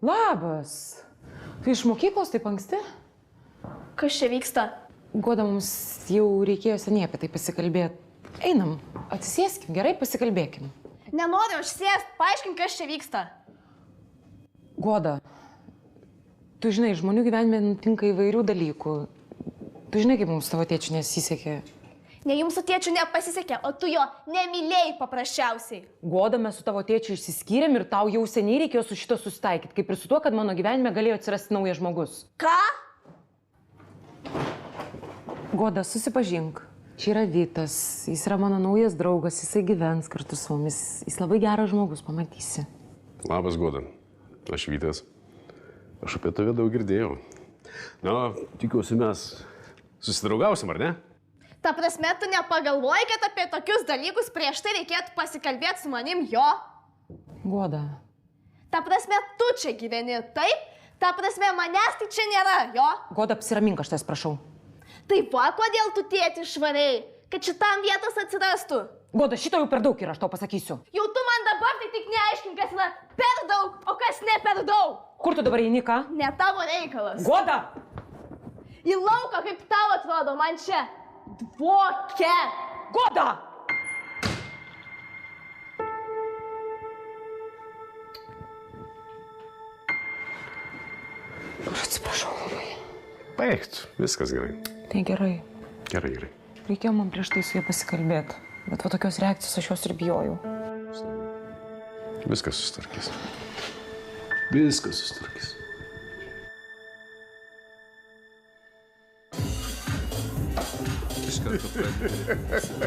Labas. Tu iš mokyklos taip anksti? Kas čia vyksta? Goda, mums jau reikėjo seniai apie tai pasikalbėti. Einam, atsisėskim, gerai pasikalbėkim. Nenoriu aš sėst, paaiškink, kas čia vyksta. Goda, tu žinai, žmonių gyvenime nutinka įvairių dalykų. Tu žinai, kaip mums tavo tėčiu nesisekė. Ne jums su tėčiu nepasisekė, o tu jo nemylėjai paprasčiausiai. Goda, mes su tavo tėčiu išsiskyrėm ir tau jau seniai reikėjo su šito susitaikyti, kaip ir su tuo, kad mano gyvenime galėjo atsirasti naujas žmogus. Ką? Goda, susipažink. Čia yra Vytas, jis yra mano naujas draugas, jisai gyvens kartu su mumis. Jis labai geras žmogus, pamatysi. Labas, Goda. Aš Vytas. Aš apie tave daug girdėjau. Na, tikiuosi mes susidraugausim, ar ne? Ta prasme, tu nepagalvoji, kad apie tokius dalykus prieš tai reikėtų pasikalbėti su manim, jo? Goda. Ta prasme, tu čia gyveni, taip? Ta prasme, manęs tai čia nėra, jo? Goda, apsiramink, aš tavęs prašau. Tai va, kodėl tu tėtį išvarei? Kad šitam vietos atsirastų. Goda, šito jau per daug yra, aš tau pasakysiu. Jau tu man dabar tai tik neaiškink, kas yra per daug, o kas ne per daug. Kur tu dabar eini, ką? Ne tavo reikalas. Goda! Į lauką, kaip tau atrodo, man čia dvokia. Goda! Aš atsiprašau labai. Baigt, viskas gerai. Tai gerai. Gerai. Reikėjo man prieš tai su jie pasikalbėti. Bet va tokios reakcijos aš jos ir bijojau. Viskas susitvarkys. Viskas susitvarkys. Iš karto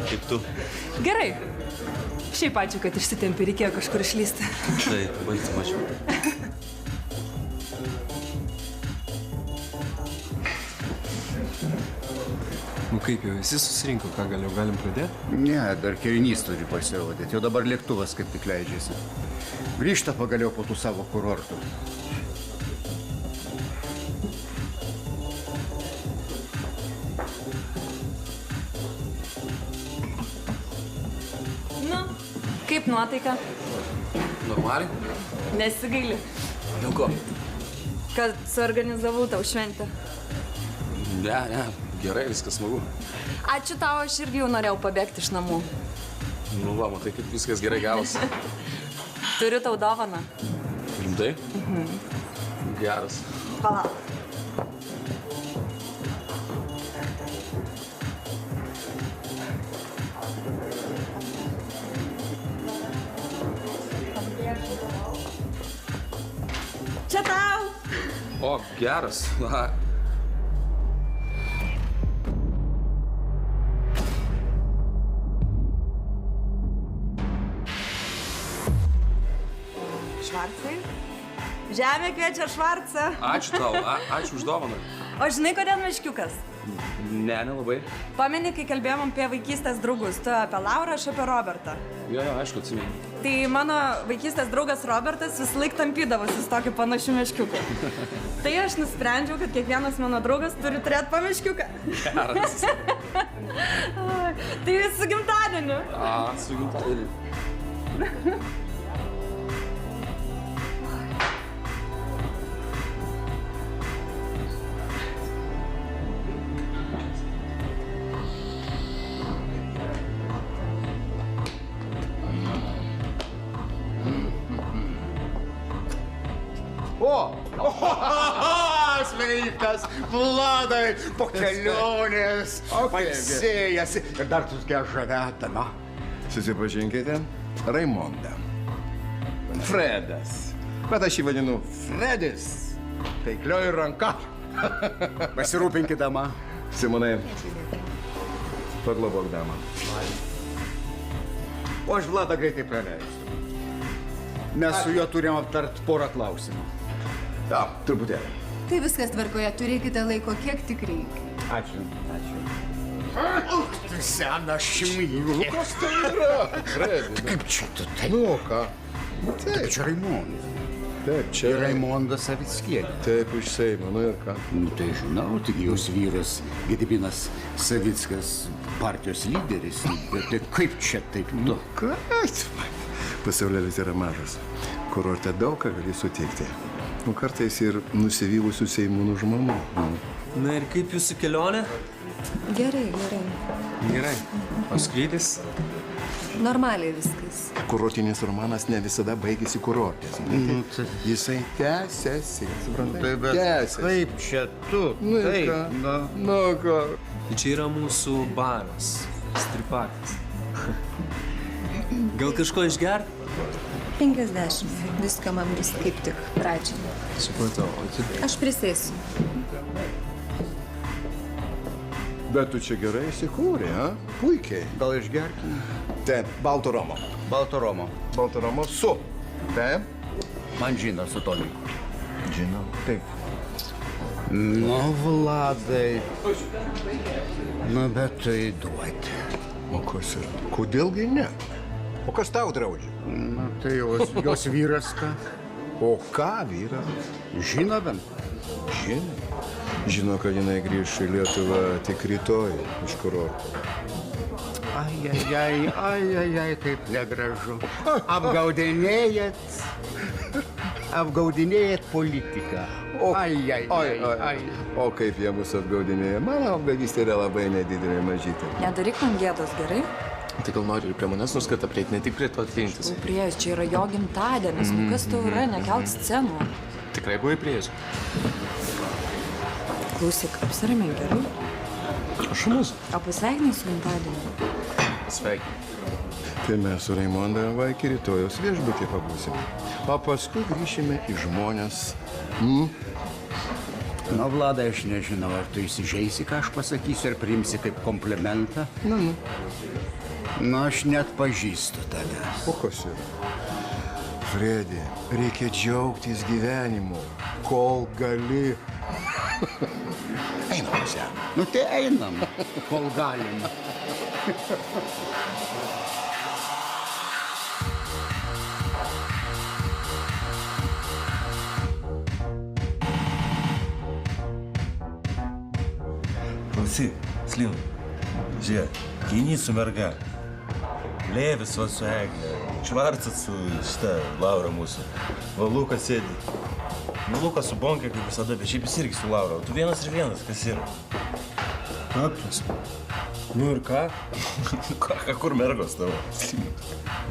Kaip tu? Gerai. Šiaip ačiū, kad išsitempi, reikėjo kažkur išlysti. Taip, baigti mačiau. Nu kaip jau, visi susirinko, ką galim pradėti? Ne, dar kerinys turi pasirodyti. Jau dabar lėktuvas kaip tik leidžiasi. Grįžta pagaliau po tų savo kurortų. Nu, kaip nuotaika? Normaliai? Nesigaili, Dėl ko? kad suorganizavau tau šventę. Ne, gerai, viskas smagu. Ačiū tau, aš irgi jau norėjau pabėgti iš namų. Nu va, matai, kaip viskas gerai gavosi. Turiu tau dovaną. Rimtai? Geras. Palauk. Čia tau. O, geras. Aha. Švarcai? Žemė kviečia Švarcą. Ačiū tau, ačiū už dovaną. O žinai, kodėl meškiukas? Ne, nelabai. Pameni, kai kalbėjom apie vaikystės draugus, tu apie Laurą, aš apie Robertą. Jo, aišku, atsimenu. Tai mano vaikystės draugas Robertas vis laik tampydavosi su tokiu panašiu meškiuku. Tai aš nusprendžiau, kad kiekvienas mano draugas turi turėti po meškiuką. Geras. Tai su gimtadieniu. Su gimtadieniu. Sveikas, Vladai, po kelionės, pailsėjęs ir dar tokia žavėtama. Susipažinkite, Raimonda. Fredas. Bet aš jį vadinu Fredis. Taiklioji ranka. Pasirūpinkit, dama. Simonai, paglobok damą. O aš Vladą greitai praleisiu. Mes su juo turim aptart porą klausimų. Ja, truputėlį. Tai viskas tvarkoje, turėkite laiko, kiek tik reikia. Ačiū. Tu senas šmylė. Kas tai yra? Fredis. Kaip čia tu tai? Nu, ką? Taip, čia Raimonda. Taip, čia. Ir Raimonda Savickienė. Taip, iš Seimo, nu ir ką. Nu, tai žinau, tik jos vyras Gediminas Savickas partijos lyderis. Bet tai kaip čia taip, nu? Kas? Pasaulėlis yra mažas. Kurorte daug ką gali sutikti. Nu, kartais ir nusivylusių Seimūnų žmonių. Na ir kaip jūsų kelionė? Gerai, gerai. Gerai. O skrydis? Normaliai viskas. Kurortinis romanas ne visada baigėsi kurortės. Jisai tęsiasi. Suprantai? Tai bet Tęsiasi. kaip čia tu? Nu ir Taip, ką? na. Nu ką? Tai čia yra mūsų baras. Stripakas. Gal kažko išgert? 50. Viską man bus kaip tik pradžiai. Supratau. O tu... Aš prisėsiu. Bet tu čia gerai įsikūrė, ha? Puikiai. Gal išgerkim? Taip, balto romo. Balto Romo. Balto romo su. Taip. Man žino su toli. Žinau. Taip. Nu, Vladai. Nu, bet tai duoti. O kas yra? Kodėlgi ne? O kas tau draudžia? Nu, tai jos vyras ką? O ką vyra? Žino bent. Žino. Žino, kad jinai grįš į Lietuvą tik rytoj iš kurorto. Ai, kaip negražu. Apgaudinėjat politiką. Ai. O kaip jie mus apgaudinėja? Mano apgaudystė yra labai nedidelė mažytė. Nedaryk man gėdos, gerai? Tai gal nori ir prie manęs nuskata prieiti, ne tik prie to atlintis. Prieš, čia yra jo gimtadienis. Nu kas tau yra, nekelk scenų. Tikrai buvai prieš. Klausyk, apsiramink, gerai? Aš mūsų. O pasveikinai su gimtadieniu. Sveiki. Tai mes su Raimonda va iki rytojos viešbutį pabūsime. O paskui grįšime į žmonės. Nu, Vladai, aš nežinau, ar tu įsižeisi, ką aš pasakysiu, ar priimsi kaip komplimentą. Nu, aš net pažįstu tave. O kas yra? Fredi, reikia džiaugtis gyvenimu, kol gali. Einam pas ją. Nu, tai einam, kol galim. Klausyk, Slim, žiūrėk, Kinys su merga, Levis va su Eglė, Švarcas su šita Laura mūsų, va Lukas sėdi. Nu, Lukas su Bonkė kaip visada, bet šiaip jis irgi su Laura. Tu vienas ir vienas, kas yra? Aklas. Nu ir ką? Kur mergos tavo?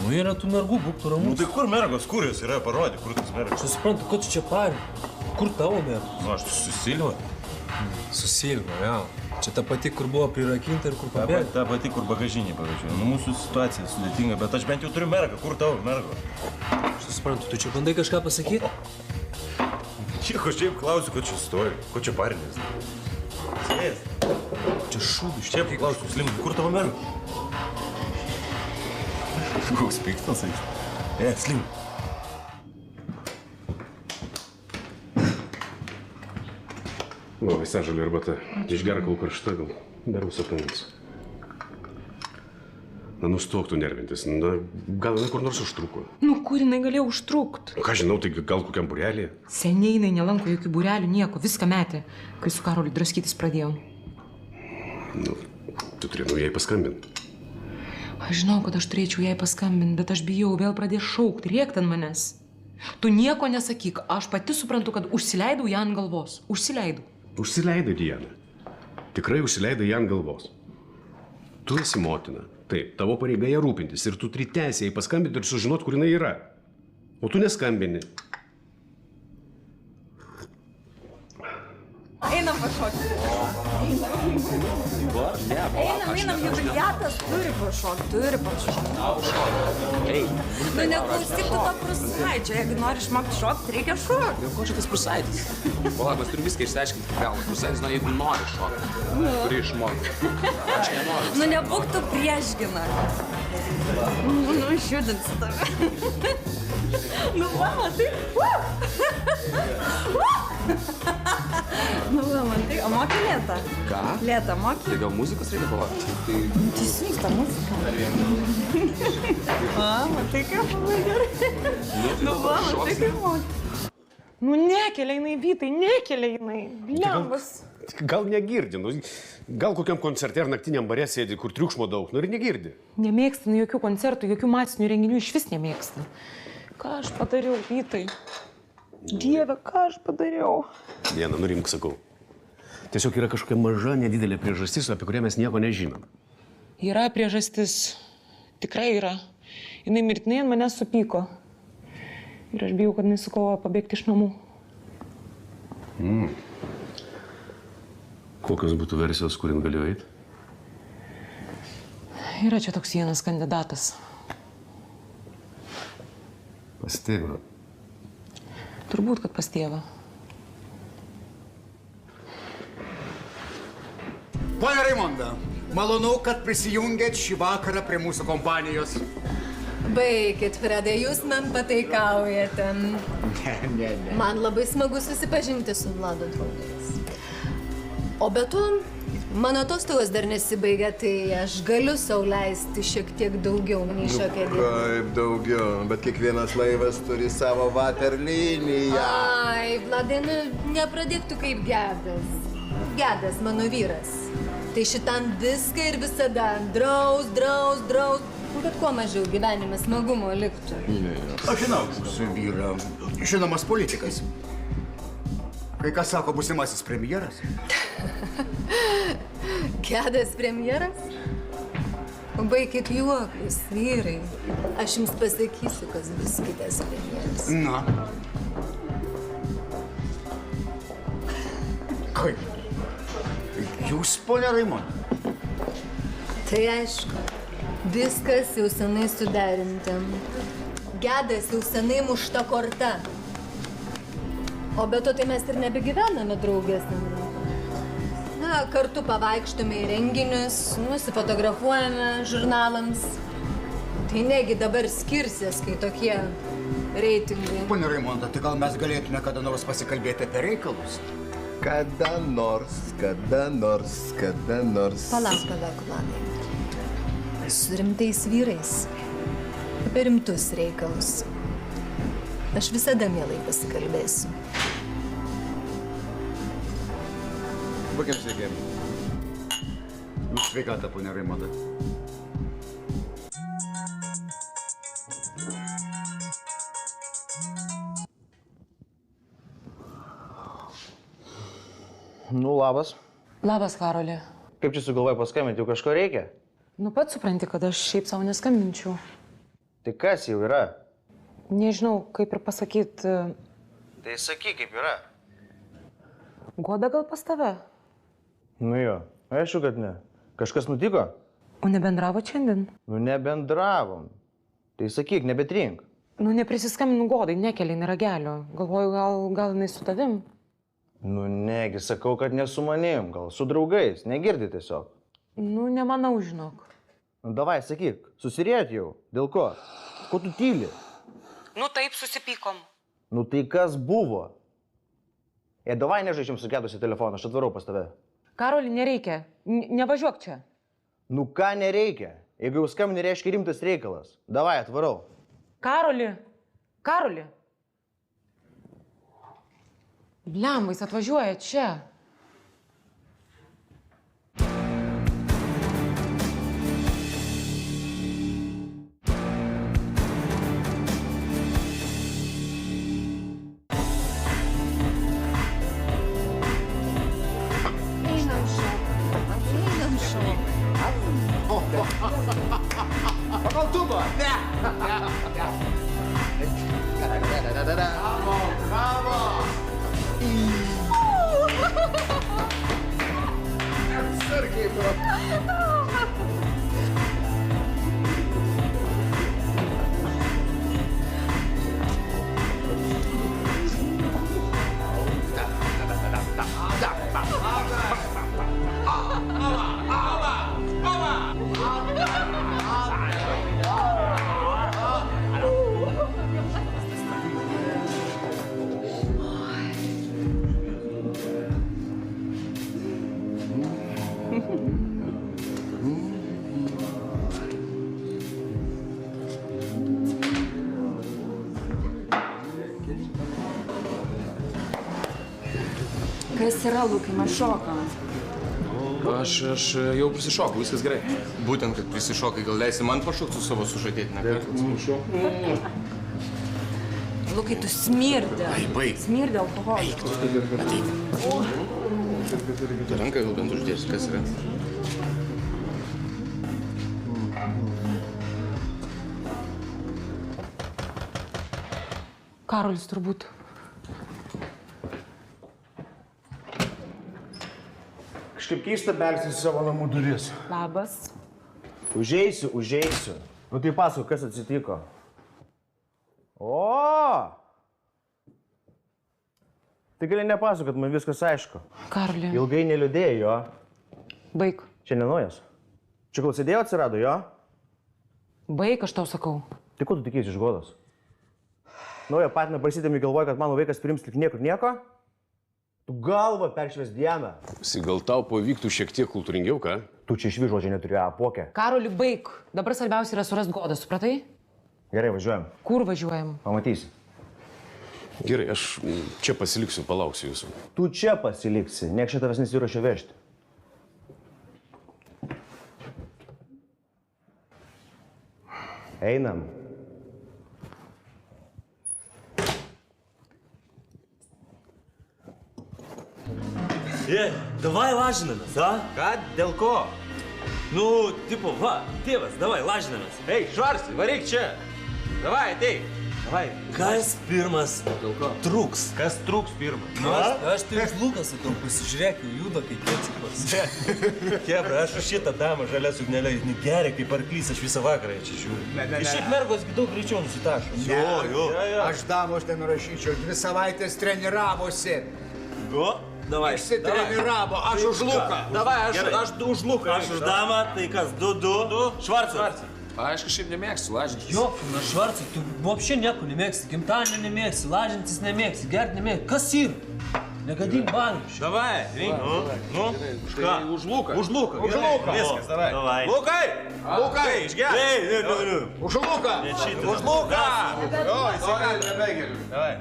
Nu yra tų mergų, būk tu Nu ramus. tai kur mergos, kur jos yra, parodyk, kur tas mergos. Aš suprantu, ko tu čia pari? Kur tavo mergos? Nu, aš su Silva. Su Silva, vėl. Čia ta pati, kur buvo prirakinta ir kur pabėgo. Ta pati, kur bagažinė pavažiuoja. Nu, mūsų situacija sudėtinga, bet aš bent jau turiu mergą. Kur tavo mergo? Aš suprantu, tu čia bandai kažką pasakyti? Nieko, šiaip klausiu, ko čia stovi, ko čia parinės. Sės. Čia šūdų Šiaip klausiu, Slim, kur tavo mergo? Koks piktas, aišku. Slim. Nu, visą žalį arbata. Išgerk kol karšta, gal dar užsapintis. Na, nustok tu nervintis. Na, gal jinai kur nors užtruko. Nu, kur jinai galėjo užtrukt? Ką žinau, tai gal kokiam būrelį? Seniai jinai nelanko jokių būrelių, nieko, viską metė, kai su Karoliu draskytis pradėjom. Nu, tu turėjau jai paskambinti. Aš žinau, kad aš turėčiau jai paskambinti, bet aš bijau, vėl pradės šaukti, rėkti ant manęs. Tu nieko nesakyk, aš pati suprantu, kad užsileidau ją ant galvos. Užsileidau. Užsileidai, Diana. Tikrai užsileidai ją ant galvos. Tu esi motina. Taip, tavo pareiga ją rūpintis ir tu turi teisę jai paskambinti ir sužinot, kur jinai yra. O tu neskambini. Einam pašokti. Einam, jubiliatas turi pašokti. Nu, neklausyk tu to prusaičio, jeigu nori išmokti šokti, reikia šokti. Ko čia tas prusaitis? Palauk, mes turim viską išsiaiškinti iki galo. Prusaitis, jeigu nori šokti, turi išmokti. Aš nenoriu. Nu, nebūk tu priešgina. Nu, išjudinsi tave. Nu, va, matai. Nu, va, matai. O moki lėtą? Ką? Lėtą moki? Tai gal muzikos reikia pavarti? Tai siūsta muzika. A, matai kaip labai gerai. Nu, va, matai kaip moki. Nu, nekelia jinai, Vytai, nekelia jinai. Bliambas. Gal negirdi, nu, gal kokiam koncerte ar naktiniam bare sėdi, kur triukšmo daug, nu ir negirdi. Nemėgsta jokių koncertų, jokių masinių renginių, iš vis nemėgsta. Ką aš padariau, Vytai? Dieve, ką aš padariau? Diena, nurimk, sakau. Tiesiog yra kažkokia maža, nedidelė priežastis, apie kurią mes nieko nežinom. Yra priežastis. Tikrai yra. Jinai mirtinai ant manęs supyko. Ir aš bijau, kad jinai sukovojo pabėgti iš namų. Kokios būtų versijos, kur jin galėjo eiti? Yra čia toks vienas kandidatas. Pas tėvą. Turbūt, kad pas tėvą. Pone Raimonda, malonu, kad prisijungėt šį vakarą prie mūsų kompanijos. Baikit, Fredai, jūs man pataikaujate. Ne. Man labai smagu susipažinti su Vlado draugais. O be to, mano atostogos dar nesibaigia, tai aš galiu sau leisti šiek tiek daugiau nei šiokia diena. Kaip daugiau, bet kiekvienas laivas turi savo vaterliniją. Ai, Vladai, nepradėk tu kaip Gedas. Gedas mano vyras. Tai šitam viską ir visada draus. Bet kuo mažiau gyvenime smagumo liktų. Aš žinau jūsų vyrą. Žinomas politikas. Kai kas sako, būsimasis premjeras. Gedas premjeras? Baikit juokus, vyrai. Aš jums pasakysiu, kas bus kitas premjeras. Na. Kaip? Jūs, ponia Raimonda? Tai aišku, viskas jau senai suderinta. Gedas jau senai mušta korta. O be to tai mes ir nebegyvename draugės. Na, kartu pavaikštome į renginius, nusifotografuojame žurnalams. Tai negi dabar skirsis, kai tokie reitingai. Ponia Raimonda, tai gal mes galėtume kada nors pasikalbėti apie reikalus? Kada nors. Palauk, Vladai. Su rimtais vyrais. Apie rimtus reikalus. Aš visada mielai pasikalbėsiu. Būkim sveiki. Jūs sveikata, ponia Raimonda. Nu, labas. Labas, Karoli. Kaip čia sugalvojai paskambinti, jau kažko reikia? Nu, pats supranti, kad aš šiaip savo neskambinčiau. Tai kas jau yra? Nežinau, kaip ir pasakyti. Tai sakyk, kaip yra. Goda gal pas tave? Nu jo, aišku, kad ne. Kažkas nutiko? O nebendravot šiandien? Nu, nebendravom. Tai sakyk, nebetrink. Nu, neprisiskambinu Godai, nekeliai neragelio. Galvoju, gal jinai su tavim. Nu, negi, sakau, kad ne su manim, gal su draugais, negirdi tiesiog. Nu, nemanau, žinok. Nu, davai, sakyk, susirėt jau. Dėl ko? Ko tu tyli? Nu, taip, susipykom. Nu, tai kas buvo? Davai nežaidžiam sugedusi telefoną, aš atvarau pas tave. Karoli, nereikia. Nevažiuok čia. Nu, ką nereikia? Jeigu jau skambini, reiškia rimtas reikalas. Davai, atvarau. Karoli. Bliam, jis atvažiuoja čia. Einam šok. Pakaltumo! Ne! Bravo! Atsargiai, bro. Kas yra, Lukai, mes šokam. Aš jau prisišokau, viskas gerai. Būtent, kad prisišokai, gal leisi man pašokti su savo sužadėtinę. Lukai, tu smirdė. Ai, baig. Smirdė alkoholį. Ateik. Tu ranką gal bent uždėsi, kas yra? Karolis turbūt. Kažkaip keista belsis į savo namų duris. Labas. Užeisiu. Nu tai pasakok, kas atsitiko. O! Tai gali nepasakot, man viskas aišku. Karoli. Ilgai neliūdėjai, jo? Baik. Čia nenaujas. Čia kol sėdėjo atsirado, jo? Baik, aš tau sakau. Tai ko tu tikėsi iš Godos? Naują patiną prasidėmi galvoja, kad mano vaikas priims tik niekur nieko? Tu galvą peršves dieną. Gal tau pavyktų šiek tiek kultūringiau, ką? Tu čia išvi žodžiai neturi, apokę. Karoli, baik. Dabar svarbiausia yra surast Godą, supratai? Gerai, važiuojam. Kur važiuojam? Pamatysi. Gerai, aš čia pasiliksiu, palauksiu jūsų. Tu čia pasiliksi, nieks čia tavęs nesiruošia vežti. Einam. Davai lažinamės, a? Ką? Dėl ko? Nu, tipo, va, tėvas, davai lažinamės. Ei, Švarci, varyk čia. Davai, ateik. Davai. Kas pirmas Dėl ko? trūks? Kas trūks pirmą? Aš tai už Luką sakau, pasižiūrėk, juda kaip pėtsikas. Kebra, aš už šitą damą žalia sugnelė, geria kaip arklys, aš visą vakarą čia žiūriu. Ir šiaip mergos daug greičiau nusitašo. Jo. Aš damos ten nurašyčiau, 2 savaitės treniravosi. Jo, davai. Išsitreniravo, aš už Luką. Davai, Gerai. aš du už Luką. Aš už damą, tai kas, 2-2. Švarcas. Aš kažkaip nemėgstu lažintis. Jo, na Švarcai, tu vopšė nieko nemėgsi, gimtadienio nemėgsi, lažintis nemėgsi, gert nemėgsi. Kas yra? Negadink bankių. Davai, rink. Nu, už ką? Už Luką. Už Luką. Už Luką. Viskas, davai. Lukai! Lukai, išgerk. Už Luką. Už Luką. Jo, įsigali, nebegeriu. Davai.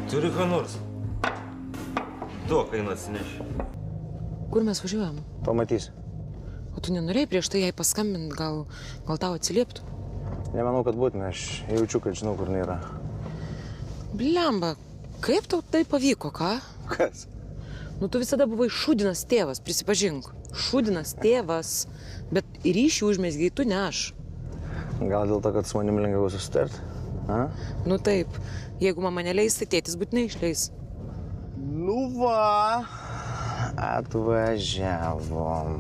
Turi ką nors. Duok, einu atsineši. Kur mes važiuojam? Pamatysi. O tu nenorėjai prieš tai jai paskambint, gal tau atsilieptų? Nemanau, kad būtina, aš jaučiu, kad žinau, kur jinai yra. Blemba, kaip tau tai pavyko, ką? Kas? Nu, tu visada buvai šūdinas tėvas, prisipažink. Šūdinas tėvas, bet ryšį užmezgiai tu ne aš. Gal dėl to, kad su manim lengviau susitarti? Nu taip, jeigu mama neleis, tai tėtis būtinai išleis. Nu va, atvažiavom.